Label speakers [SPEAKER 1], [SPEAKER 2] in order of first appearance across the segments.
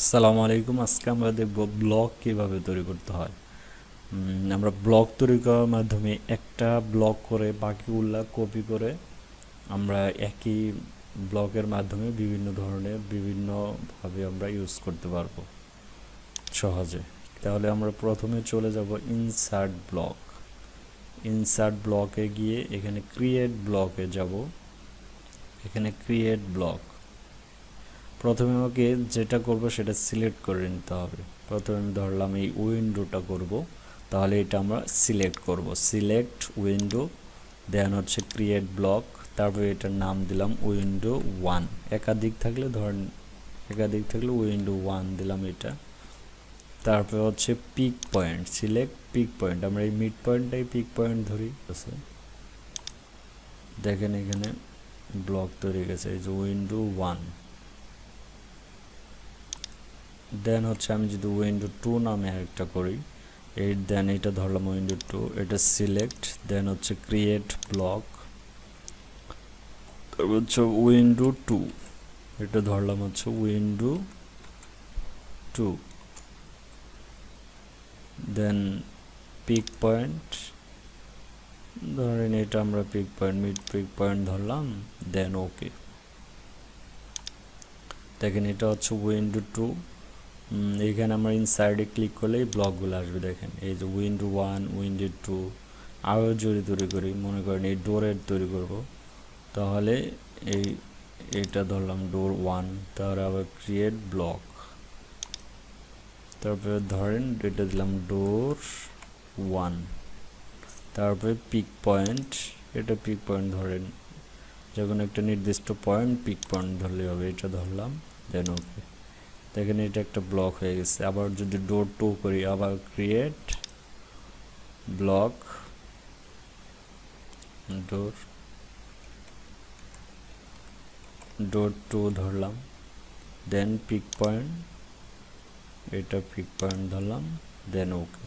[SPEAKER 1] আসসালামু আলাইকুম। আজকে আমরা দেখব ব্লক কিভাবে তৈরি করতে হয়। আমরা ব্লক তৈরি করার মাধ্যমে একটা ব্লক করে বাকিগুলা কপি করে আমরা একই ব্লকের মাধ্যমে বিভিন্ন ধরনের বিভিন্নভাবে আমরা ইউজ করতে পারবো সহজে। তাহলে আমরা প্রথমে চলে যাব ইনসার্ট ব্লক। ইনসার্ট ব্লকে গিয়ে এখানে ক্রিয়েট ব্লকে যাব। এখানে ক্রিয়েট ব্লক প্রথমে আমাকে যেটা করব সেটা সিলেক্ট করে নিতে হবে। প্রথমে আমি ধরলাম এই উইন্ডোটা করব, তাহলে এটা আমরা সিলেক্ট করব। সিলেক্ট উইন্ডো, দেন হচ্ছে ক্রিয়েট ব্লক, তারপরে এটার নাম দিলাম উইন্ডো 1। একাধিক থাকলে ধরেন উইন্ডো 1 দিলাম এটা। তারপরে হচ্ছে pick point, select pick point, আমরা এই মিড পয়েন্টটাই পিক পয়েন্ট ধরি। দেখেন এখানে ব্লক তৈরি গেছে, এই যে উইন্ডো 1। দেন হচ্ছে আমি যদি উইন্ডো 2 নামে আরেকটা করি, দেন এটা ধরলাম উইন্ডো 2, এটা সিলেক্ট, দেন হচ্ছে ক্রিয়েট ব্লক, তারপর হচ্ছে উইন্ডো 2, এটা ধরলাম হচ্ছে উইন্ডো 2, দেন পিক পয়েন্ট, ধরেন এটা আমরা মিড পিক পয়েন্ট ধরলাম, দেন ওকে। দেখেন এটা হচ্ছে উইন্ডো 2। এখানে আমরা ইনসাইডে ক্লিক করলে এই ব্লকগুলো আসবে। দেখেন এই যে উইন্ডো 1, উইন্ডো 2, আরও যদি তৈরি করি, মনে করেন এই ডোরের তৈরি করব, তাহলে এইটা ধরলাম ডোর 1, তারপরে আবার ক্রিয়েট ব্লক, তারপরে ধরেন এটা দিলাম ডোর 1, তারপরে পিক পয়েন্ট, এটা পিক পয়েন্ট ধরেন যখন একটা নির্দিষ্ট পয়েন্ট পিক পয়েন্ট ধরলে হবে, এটা ধরলাম, দেন ওকে। দেখেন এটা একটা ব্লক হয়ে গেছে। আবার যদি ডোর 2 করি, আবার ক্রিয়েট ব্লক, ডোর 2 ধরলাম, দেন পিক পয়েন্ট, এটা পিক পয়েন্ট ধরলাম, then okay.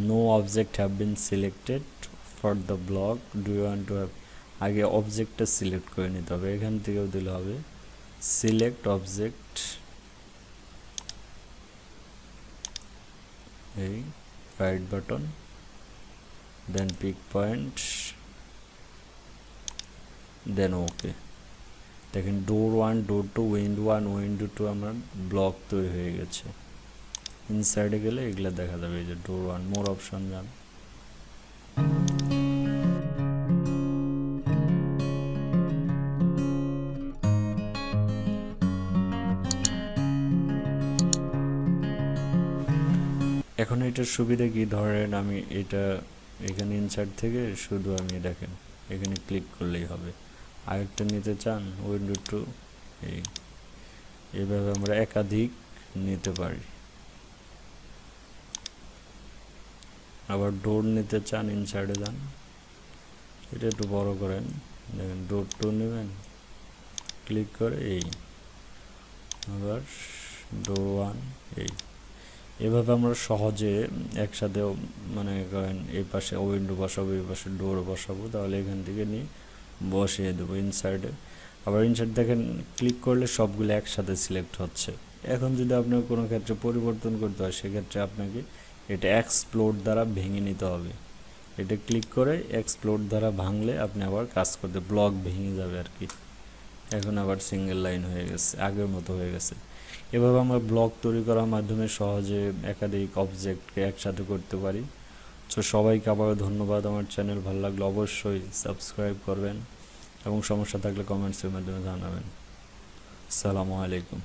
[SPEAKER 1] No object have been selected for the block, do you want to have, আগে অবজেক্টটা সিলেক্ট করে নিতে হবে, এখান থেকেও দিলে হবে। সিলেক্ট অবজেক্ট, এই রাইট বাটন, দেন পিক পয়েন্ট, দেন ওকে। দেখেন ডোর 1, ডোর 2, উইন্ডো 1, উইন্ডো 2 আমার ব্লক তৈরি হয়ে গেছে। ইনসাইডে গেলে এগুলো দেখা যাবে, এই যে ডোর 1, মোর অপশন যান। এখন এটার সুবিধা কি, ধরেন আমি এটা এখানে ইনসার্ট থেকে শুধু আমি দেখেন এখানে ক্লিক করলেই হবে। আরেকটা নিতে চান উইন্ডো 2, এইভাবে আমরা একাধিক নিতে পারি। আবার ডোর নিতে চান, ইনসার্টে যান, এটা একটু বড় করেন, দেখেন ডোর 2 নেবেন, ক্লিক করে আবার ডোর 1, এভাবে আমরা সহজে একসাথে মনে করেন এই পাশে উইন্ডো বসাবো, এই পাশে ডোর বসাবো, তাহলে এখান থেকে নিয়ে বসিয়ে দেবো ইনসাইডে। আবার ইনসাইড দেখেন ক্লিক করলে সবগুলো একসাথে সিলেক্ট হচ্ছে। এখন যদি আপনার কোনো ক্ষেত্রে পরিবর্তন করতে হয়, সেক্ষেত্রে আপনাকে এটা এক্সপ্লোড দ্বারা ভেঙে নিতে হবে। এটা ক্লিক করে এক্সপ্লোড দ্বারা ভাঙলে আপনি আবার কাজ করতে, ব্লক ভেঙে যাবে আর কি। এখন আবার সিঙ্গেল লাইন হয়ে গেছে, আগের মতো হয়ে গেছে। এভাবে আমরা ব্লক তৈরি করার মাধ্যমে সহজে একাধিক অবজেক্টকে একসাথে করতে পারি। তো সবাইকে আবারও ধন্যবাদ। আমার চ্যানেল ভালো লাগলে অবশ্যই সাবস্ক্রাইব করবেন এবং সমস্যা থাকলে কমেন্টসের মাধ্যমে জানাবেন। আসসালামু আলাইকুম।